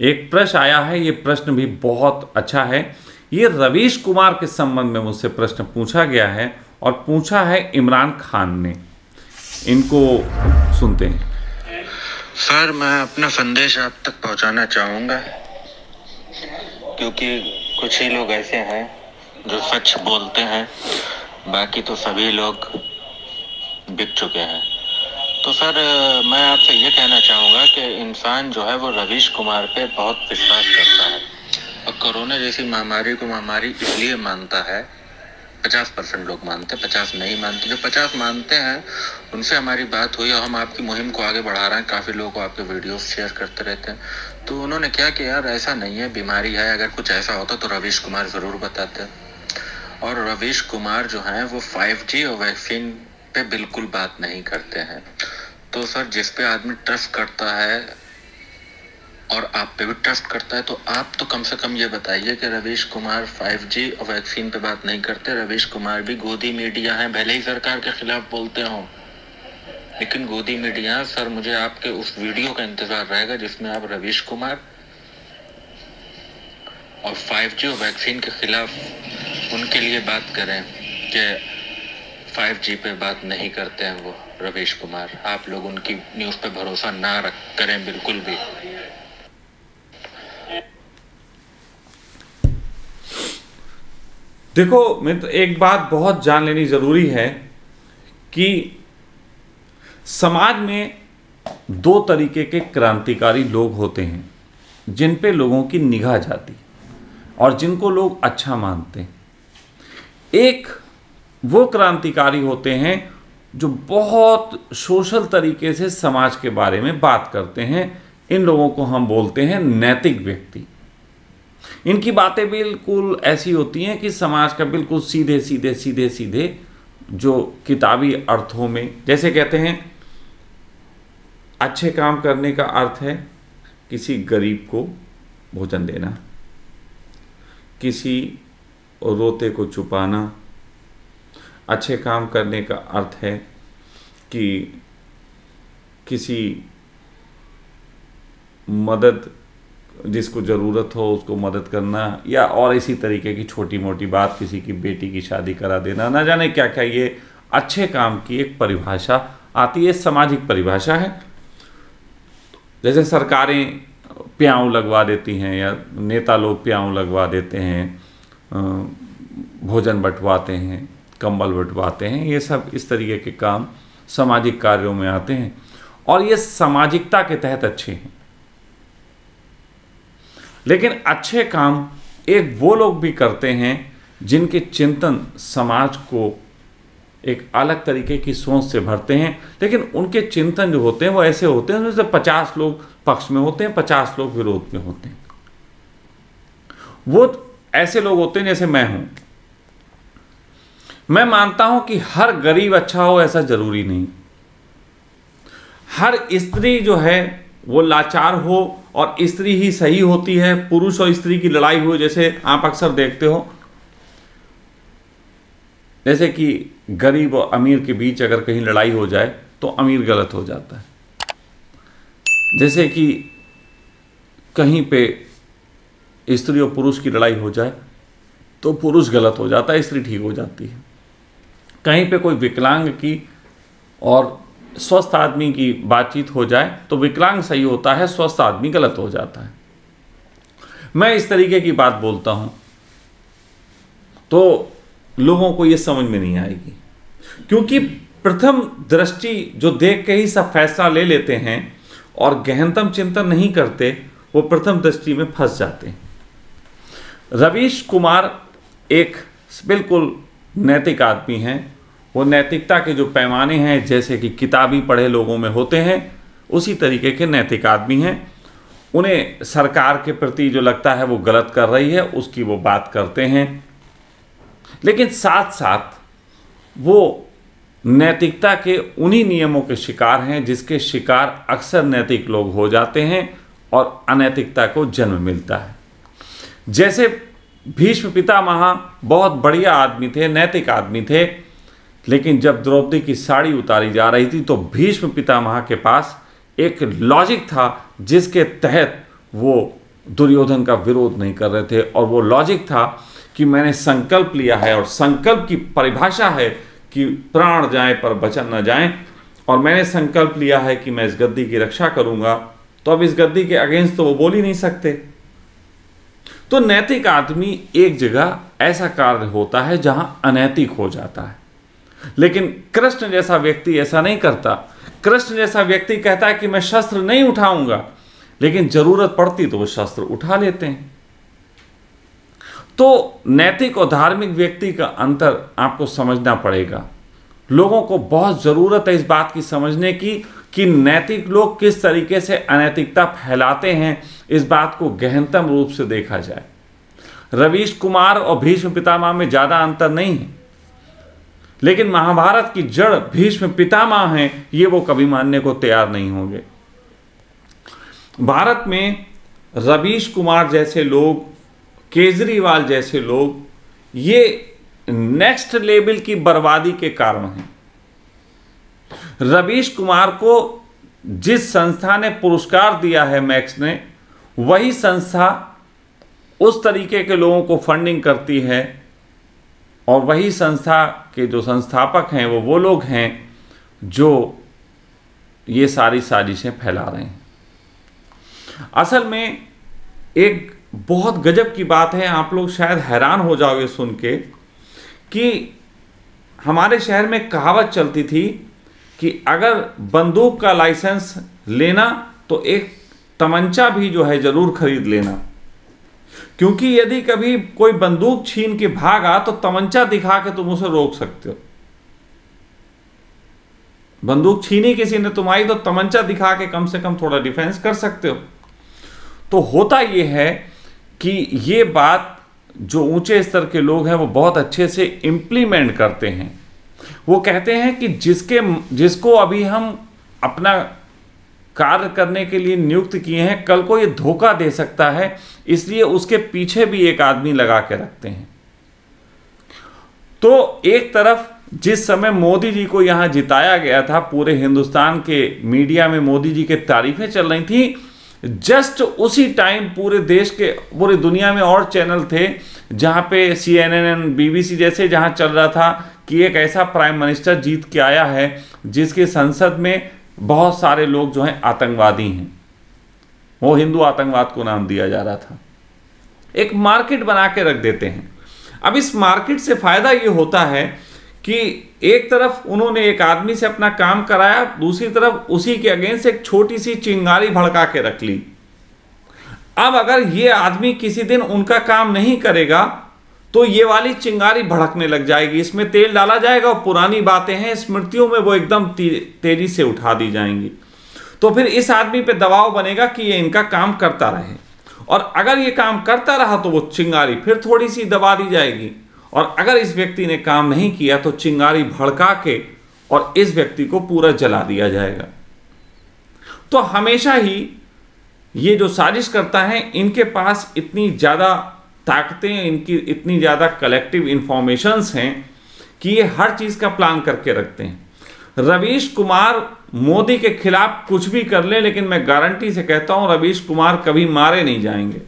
एक प्रश्न आया है, ये प्रश्न भी बहुत अच्छा है। ये रवीश कुमार के संबंध में मुझसे प्रश्न पूछा गया है और पूछा है इमरान खान ने। इनको सुनते हैं। सर, मैं अपना संदेश आप तक पहुंचाना चाहूँगा, क्योंकि कुछ ही लोग ऐसे हैं जो सच बोलते हैं, बाकी तो सभी लोग बिक चुके हैं। तो सर, मैं आपसे ये कहना चाहूँगा कि इंसान जो है वो रवीश कुमार पे बहुत विश्वास करता है और कोरोना जैसी महामारी को महामारी इसलिए मानता है। 50% लोग मानते हैं, 50 नहीं मानते। जो 50 मानते हैं उनसे हमारी बात हुई और हम आपकी मुहिम को आगे बढ़ा रहे हैं। काफ़ी लोगों को आपके वीडियोस शेयर करते रहते हैं। तो उन्होंने क्या कि यार ऐसा नहीं है, बीमारी है, अगर कुछ ऐसा होता तो रवीश कुमार ज़रूर बताते। और रवीश कुमार जो हैं वो 5G और वैक्सीन पे बिल्कुल बात नहीं करते हैं। तो सर, जिस पे आदमी ट्रस्ट करता है और आप पे भी ट्रस्ट करता है, तो आप तो कम से कम ये बताइए कि रवीश कुमार 5G और वैक्सीन पे बात नहीं करते। रवीश कुमार भी गोदी मीडिया हैं, भले ही सरकार के खिलाफ बोलते हों, लेकिन गोदी मीडिया। सर, मुझे आपके उस वीडियो का इंतजार रहेगा जिसमें आप रवीश कुमार और 5G और वैक्सीन के खिलाफ उनके लिए बात करें कि 5G पे बात नहीं करते हैं वो रवीश कुमार। आप लोग उनकी न्यूज़ पे भरोसा ना करें बिल्कुल भी। देखो मित्र, एक बात बहुत जान लेनी जरूरी है कि समाज में दो तरीके के क्रांतिकारी लोग होते हैं जिन पे लोगों की निगाह जाती और जिनको लोग अच्छा मानते हैं। एक वो क्रांतिकारी होते हैं जो बहुत सोशल तरीके से समाज के बारे में बात करते हैं। इन लोगों को हम बोलते हैं नैतिक व्यक्ति। इनकी बातें बिल्कुल ऐसी होती हैं कि समाज का बिल्कुल सीधे सीधे सीधे सीधे जो किताबी अर्थों में, जैसे कहते हैं अच्छे काम करने का अर्थ है किसी गरीब को भोजन देना, किसी रोते को छुपाना। अच्छे काम करने का अर्थ है कि किसी मदद, जिसको ज़रूरत हो उसको मदद करना, या और इसी तरीके की छोटी मोटी बात, किसी की बेटी की शादी करा देना, ना जाने क्या क्या। ये अच्छे काम की एक परिभाषा आती है, सामाजिक परिभाषा है। जैसे सरकारें प्याऊ लगवा देती हैं या नेता लोग प्याऊ लगवा देते हैं, भोजन बंटवाते हैं, कंबल बंटवाते हैं, ये सब इस तरीके के काम सामाजिक कार्यों में आते हैं और ये सामाजिकता के तहत अच्छे हैं। लेकिन अच्छे काम एक वो लोग भी करते हैं जिनके चिंतन समाज को एक अलग तरीके की सोच से भरते हैं, लेकिन उनके चिंतन जो होते हैं वो ऐसे होते हैं जैसे 50 लोग पक्ष में होते हैं, 50 लोग विरोध में होते हैं। वो ऐसे लोग होते हैं जैसे मैं हूं। मैं मानता हूं कि हर गरीब अच्छा हो ऐसा जरूरी नहीं। हर स्त्री जो है वो लाचार हो और स्त्री ही सही होती है। पुरुष और स्त्री की लड़ाई हो, जैसे आप अक्सर देखते हो, जैसे कि गरीब और अमीर के बीच अगर कहीं लड़ाई हो जाए तो अमीर गलत हो जाता है। जैसे कि कहीं पे स्त्री और पुरुष की लड़ाई हो जाए तो पुरुष गलत हो जाता है, स्त्री ठीक हो जाती है। कहीं पे कोई विकलांग की और स्वस्थ आदमी की बातचीत हो जाए तो विकलांग सही होता है, स्वस्थ आदमी गलत हो जाता है। मैं इस तरीके की बात बोलता हूं तो लोगों को ये समझ में नहीं आएगी, क्योंकि प्रथम दृष्टि जो देख के ही सब फैसला ले लेते हैं और गहनतम चिंतन नहीं करते, वो प्रथम दृष्टि में फंस जाते हैं। रवीश कुमार एक बिल्कुल नैतिक आदमी हैं। वो नैतिकता के जो पैमाने हैं जैसे कि किताबी पढ़े लोगों में होते हैं, उसी तरीके के नैतिक आदमी हैं। उन्हें सरकार के प्रति जो लगता है वो गलत कर रही है उसकी वो बात करते हैं, लेकिन साथ साथ वो नैतिकता के उन्हीं नियमों के शिकार हैं जिसके शिकार अक्सर नैतिक लोग हो जाते हैं और अनैतिकता को जन्म मिलता है। जैसे भीष्म पितामह बहुत बढ़िया आदमी थे, नैतिक आदमी थे, लेकिन जब द्रौपदी की साड़ी उतारी जा रही थी तो भीष्म पितामह के पास एक लॉजिक था जिसके तहत वो दुर्योधन का विरोध नहीं कर रहे थे, और वो लॉजिक था कि मैंने संकल्प लिया है, और संकल्प की परिभाषा है कि प्राण जाए पर वचन न जाए, और मैंने संकल्प लिया है कि मैं इस गद्दी की रक्षा करूंगा, तो अब इस गद्दी के अगेंस्ट तो वो बोल ही नहीं सकते। तो नैतिक आदमी एक जगह ऐसा कार्य होता है जहां अनैतिक हो जाता है, लेकिन कृष्ण जैसा व्यक्ति ऐसा नहीं करता। कृष्ण जैसा व्यक्ति कहता है कि मैं शस्त्र नहीं उठाऊंगा, लेकिन जरूरत पड़ती तो वो शस्त्र उठा लेते हैं। तो नैतिक और धार्मिक व्यक्ति का अंतर आपको समझना पड़ेगा। लोगों को बहुत जरूरत है इस बात की समझने की कि नैतिक लोग किस तरीके से अनैतिकता फैलाते हैं, इस बात को गहनतम रूप से देखा जाए। रवीश कुमार और भीष्म पितामह में ज्यादा अंतर नहीं है, लेकिन महाभारत की जड़ भीष्म पितामह हैं, ये वो कभी मानने को तैयार नहीं होंगे। भारत में रवीश कुमार जैसे लोग, केजरीवाल जैसे लोग, ये नेक्स्ट लेवल की बर्बादी के कारण हैं। रवीश कुमार को जिस संस्था ने पुरस्कार दिया है, मैक्स ने, वही संस्था उस तरीके के लोगों को फंडिंग करती है, और वही संस्था के जो संस्थापक हैं वो लोग हैं जो ये सारी साजिशें फैला रहे हैं। असल में एक बहुत गजब की बात है, आप लोग शायद हैरान हो जाओगे सुन के, कि हमारे शहर में कहावत चलती थी कि अगर बंदूक का लाइसेंस लेना तो एक तमंचा भी जो है जरूर खरीद लेना, क्योंकि यदि कभी कोई बंदूक छीन के भागा तो तमंचा दिखा के तुम उसे रोक सकते हो। बंदूक छीनी किसी ने तुम्हारी तो तमंचा दिखा के कम से कम थोड़ा डिफेंस कर सकते हो। तो होता यह है कि ये बात जो ऊंचे स्तर के लोग हैं वो बहुत अच्छे से इंप्लीमेंट करते हैं। वो कहते हैं कि जिसको अभी हम अपना कार्य करने के लिए नियुक्त किए हैं, कल को ये धोखा दे सकता है, इसलिए उसके पीछे भी एक आदमी लगा के रखते हैं। तो एक तरफ जिस समय मोदी जी को यहां जिताया गया था, पूरे हिंदुस्तान के मीडिया में मोदी जी की तारीफें चल रही थी, जस्ट उसी टाइम पूरे देश के, पूरी दुनिया में और चैनल थे जहां पे CNN, BBC जैसे, जहां चल रहा था कि एक ऐसा प्राइम मिनिस्टर जीत के आया है जिसके संसद में बहुत सारे लोग जो हैं आतंकवादी हैं। वो हिंदू आतंकवाद को नाम दिया जा रहा था। एक मार्केट बना के रख देते हैं। अब इस मार्केट से फायदा ये होता है कि एक तरफ उन्होंने एक आदमी से अपना काम कराया, दूसरी तरफ उसी के अगेंस्ट एक छोटी सी चिंगारी भड़का के रख ली। अब अगर ये आदमी किसी दिन उनका काम नहीं करेगा तो ये वाली चिंगारी भड़कने लग जाएगी, इसमें तेल डाला जाएगा और पुरानी बातें हैं, स्मृतियों में वो एकदम तेजी से उठा दी जाएंगी। तो फिर इस आदमी पे दबाव बनेगा कि ये इनका काम करता रहे, और अगर ये काम करता रहा तो वो चिंगारी फिर थोड़ी सी दबा दी जाएगी, और अगर इस व्यक्ति ने काम नहीं किया तो चिंगारी भड़का के और इस व्यक्ति को पूरा जला दिया जाएगा। तो हमेशा ही ये जो साजिश करता है, इनके पास इतनी ज़्यादा ताकतें, इनकी इतनी ज़्यादा कलेक्टिव इंफॉर्मेशंस हैं कि ये हर चीज़ का प्लान करके रखते हैं। रवीश कुमार मोदी के खिलाफ कुछ भी कर ले, लेकिन मैं गारंटी से कहता हूं रवीश कुमार कभी मारे नहीं जाएंगे,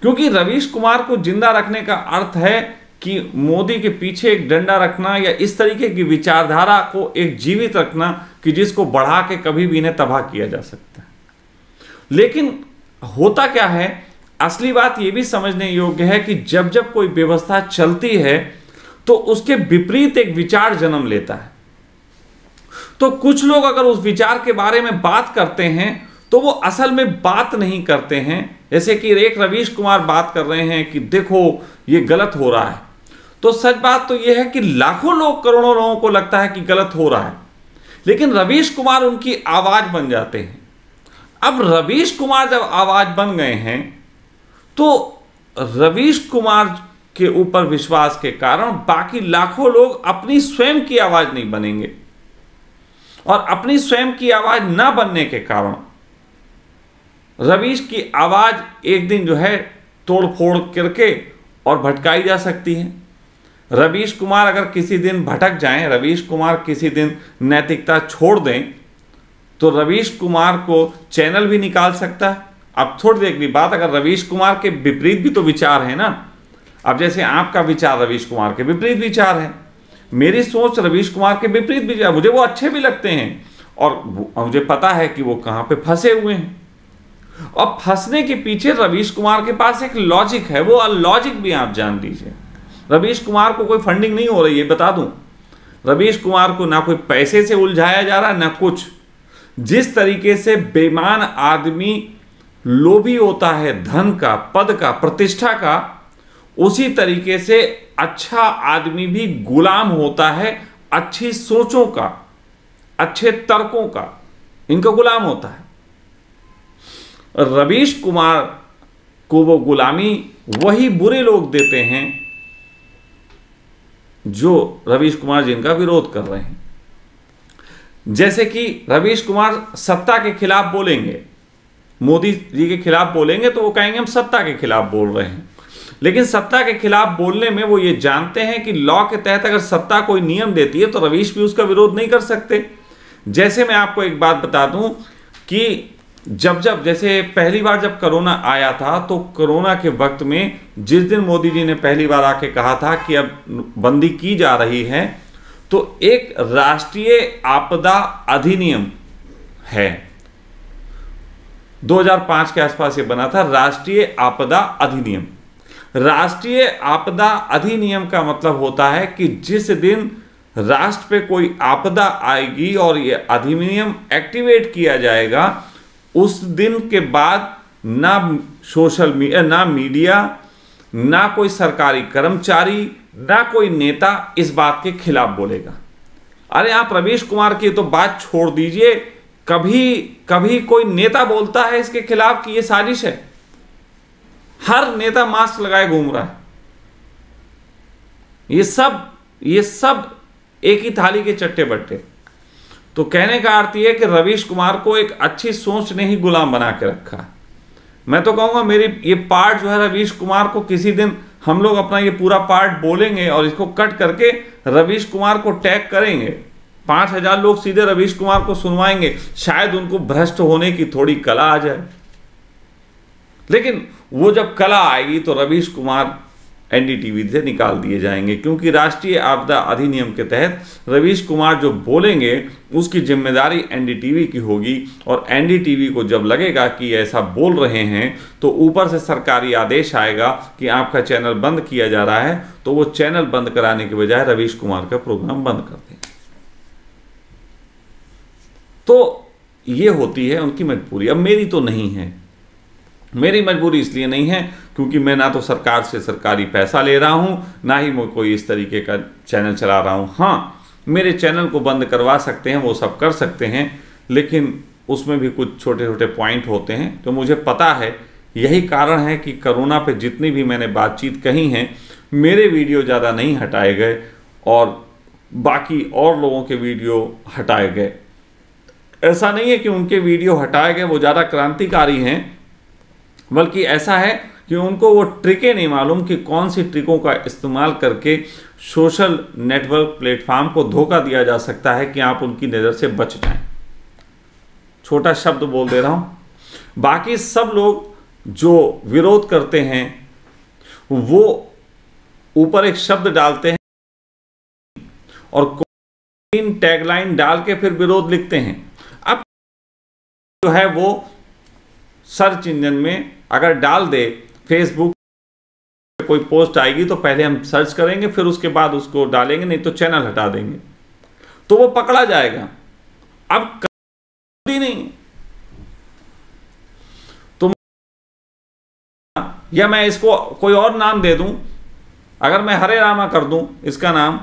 क्योंकि रवीश कुमार को जिंदा रखने का अर्थ है कि मोदी के पीछे एक डंडा रखना, या इस तरीके की विचारधारा को एक जीवित रखना कि जिसको बढ़ा के कभी भी इन्हें तबाह किया जा सकता है। लेकिन होता क्या है, असली बात यह भी समझने योग्य है कि जब जब कोई व्यवस्था चलती है तो उसके विपरीत एक विचार जन्म लेता है। तो कुछ लोग अगर उस विचार के बारे में बात करते हैं तो वो असल में बात नहीं करते हैं। जैसे कि एक रवीश कुमार बात कर रहे हैं कि देखो ये गलत हो रहा है, तो सच बात तो यह है कि लाखों लोग, करोड़ों लोगों को लगता है कि गलत हो रहा है, लेकिन रवीश कुमार उनकी आवाज बन जाते हैं। अब रवीश कुमार जब आवाज बन गए हैं तो रवीश कुमार के ऊपर विश्वास के कारण बाकी लाखों लोग अपनी स्वयं की आवाज नहीं बनेंगे, और अपनी स्वयं की आवाज ना बनने के कारण रवीश की आवाज एक दिन जो है तोड़ फोड़ करके और भटकाई जा सकती है। रवीश कुमार अगर किसी दिन भटक जाएं, रवीश कुमार किसी दिन नैतिकता छोड़ दें, तो रवीश कुमार को चैनल भी निकाल सकता है, अब थोड़ी देर की बात, अगर रवीश कुमार के विपरीत भी तो विचार है ना। अब जैसे आपका विचार रवीश कुमार के विपरीत विचार है, मेरी सोच रवीश कुमार के विपरीत विचार, मुझे वो अच्छे भी लगते हैं और मुझे पता है कि वो कहाँ पे फंसे हुए हैं। और फंसने के पीछे रवीश कुमार के पास एक लॉजिक है, वो लॉजिक भी आप जान लीजिए। रवीश कुमार को कोई फंडिंग नहीं हो रही है, बता दूं। रवीश कुमार को ना कोई पैसे से उलझाया जा रहा ना कुछ। जिस तरीके से बेईमान आदमी लोभी होता है धन का, पद का, प्रतिष्ठा का, उसी तरीके से अच्छा आदमी भी गुलाम होता है अच्छी सोचों का, अच्छे तर्कों का, इनका गुलाम होता है। रवीश कुमार को वो गुलामी वही बुरे लोग देते हैं जो रवीश कुमार जिनका विरोध कर रहे हैं। जैसे कि रवीश कुमार सत्ता के खिलाफ बोलेंगे, मोदी जी के खिलाफ बोलेंगे तो वो कहेंगे हम सत्ता के खिलाफ बोल रहे हैं। लेकिन सत्ता के खिलाफ बोलने में वो ये जानते हैं कि लॉ के तहत अगर सत्ता कोई नियम देती है तो रवीश भी उसका विरोध नहीं कर सकते। जैसे मैं आपको एक बात बता दूं कि जब जैसे पहली बार जब कोरोना आया था तो कोरोना के वक्त में जिस दिन मोदी जी ने पहली बार आके कहा था कि अब बंदी की जा रही है, तो एक राष्ट्रीय आपदा अधिनियम है, 2005 के आसपास ये बना था, राष्ट्रीय आपदा अधिनियम। राष्ट्रीय आपदा अधिनियम का मतलब होता है कि जिस दिन राष्ट्र पे कोई आपदा आएगी और ये अधिनियम एक्टिवेट किया जाएगा, उस दिन के बाद ना सोशल मीडिया, ना मीडिया, ना कोई सरकारी कर्मचारी, ना कोई नेता इस बात के खिलाफ बोलेगा। अरे आप रवीश कुमार की तो बात छोड़ दीजिए, कभी कोई नेता बोलता है इसके खिलाफ कि ये साजिश है? हर नेता मास्क लगाए घूम रहा है। ये सब एक ही थाली के चट्टे बट्टे। तो कहने का अर्थ यह कि रवीश कुमार को एक अच्छी सोच ने ही गुलाम बना के रखा। मैं तो कहूंगा मेरी ये पार्ट जो है रवीश कुमार को, किसी दिन हम लोग अपना ये पूरा पार्ट बोलेंगे और इसको कट करके रवीश कुमार को टैग करेंगे, 5000 लोग सीधे रवीश कुमार को सुनवाएंगे, शायद उनको भ्रष्ट होने की थोड़ी कला आ जाए। लेकिन वो जब कला आएगी तो रवीश कुमार एनडीटीवी से निकाल दिए जाएंगे, क्योंकि राष्ट्रीय आपदा अधिनियम के तहत रवीश कुमार जो बोलेंगे उसकी जिम्मेदारी एनडीटीवी की होगी। और एनडीटीवी को जब लगेगा कि ऐसा बोल रहे हैं तो ऊपर से सरकारी आदेश आएगा कि आपका चैनल बंद किया जा रहा है, तो वो चैनल बंद कराने के बजाय रवीश कुमार का प्रोग्राम बंद कर देंगे। तो ये होती है उनकी मजबूरी। अब मेरी तो नहीं है। मेरी मजबूरी इसलिए नहीं है क्योंकि मैं ना तो सरकार से सरकारी पैसा ले रहा हूं, ना ही मैं कोई इस तरीके का चैनल चला रहा हूं। हाँ, मेरे चैनल को बंद करवा सकते हैं, वो सब कर सकते हैं, लेकिन उसमें भी कुछ छोटे छोटे पॉइंट होते हैं तो मुझे पता है। यही कारण है कि कोरोना पे जितनी भी मैंने बातचीत कही हैं, मेरे वीडियो ज़्यादा नहीं हटाए गए और बाकी और लोगों के वीडियो हटाए गए। ऐसा नहीं है कि उनके वीडियो हटाए गए वो ज़्यादा क्रांतिकारी हैं, बल्कि ऐसा है कि उनको वो ट्रिकें नहीं मालूम कि कौन सी ट्रिकों का इस्तेमाल करके सोशल नेटवर्क प्लेटफॉर्म को धोखा दिया जा सकता है कि आप उनकी नज़र से बच जाएं। छोटा शब्द बोल दे रहा हूं। बाकी सब लोग जो विरोध करते हैं वो ऊपर एक शब्द डालते हैं और टैगलाइन डाल के फिर विरोध लिखते हैं। अब जो है वो सर्च इंजन में अगर डाल दे, फेसबुक पे कोई पोस्ट आएगी तो पहले हम सर्च करेंगे, फिर उसके बाद उसको डालेंगे, नहीं तो चैनल हटा देंगे, तो वो पकड़ा जाएगा। अब नहीं तो या मैं इसको कोई और नाम दे दूं, अगर मैं हरे रामा कर दूं इसका नाम,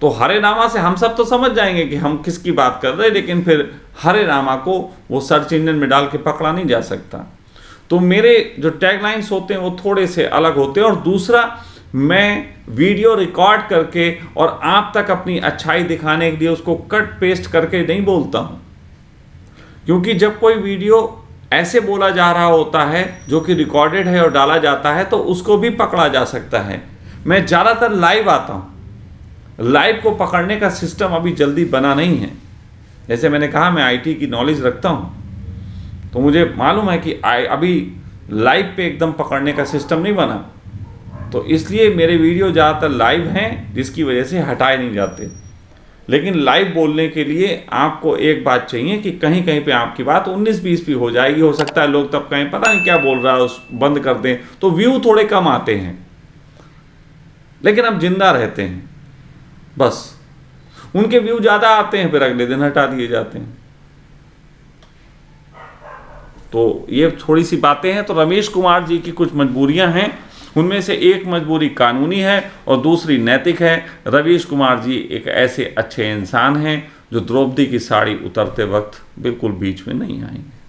तो हरे रामा से हम सब तो समझ जाएंगे कि हम किसकी बात कर रहे हैं, लेकिन फिर हरे रामा को वो सर्च इंजन में डाल के पकड़ा नहीं जा सकता। तो मेरे जो टैगलाइंस होते हैं वो थोड़े से अलग होते हैं। और दूसरा, मैं वीडियो रिकॉर्ड करके और आप तक अपनी अच्छाई दिखाने के लिए उसको कट पेस्ट करके नहीं बोलता हूं, क्योंकि जब कोई वीडियो ऐसे बोला जा रहा होता है जो कि रिकॉर्डेड है और डाला जाता है तो उसको भी पकड़ा जा सकता है। मैं ज़्यादातर लाइव आता हूं, लाइव को पकड़ने का सिस्टम अभी जल्दी बना नहीं है। जैसे मैंने कहा, मैं आईटी की नॉलेज रखता हूं, तो मुझे मालूम है कि अभी लाइव पे एकदम पकड़ने का सिस्टम नहीं बना, तो इसलिए मेरे वीडियो ज़्यादातर लाइव हैं, जिसकी वजह से हटाए नहीं जाते। लेकिन लाइव बोलने के लिए आपको एक बात चाहिए कि कहीं कहीं पे आपकी बात 19-20 भी हो जाएगी, हो सकता है लोग तब कहें पता नहीं क्या बोल रहा है, उस बंद कर दें, तो व्यू थोड़े कम आते हैं, लेकिन अब जिंदा रहते हैं। बस उनके व्यू ज़्यादा आते हैं, फिर अगले दिन हटा दिए जाते हैं। तो ये थोड़ी सी बातें हैं। तो रमेश कुमार जी की कुछ मजबूरियां हैं, उनमें से एक मजबूरी कानूनी है और दूसरी नैतिक है। रमेश कुमार जी एक ऐसे अच्छे इंसान हैं जो द्रौपदी की साड़ी उतरते वक्त बिल्कुल बीच में नहीं आएंगे।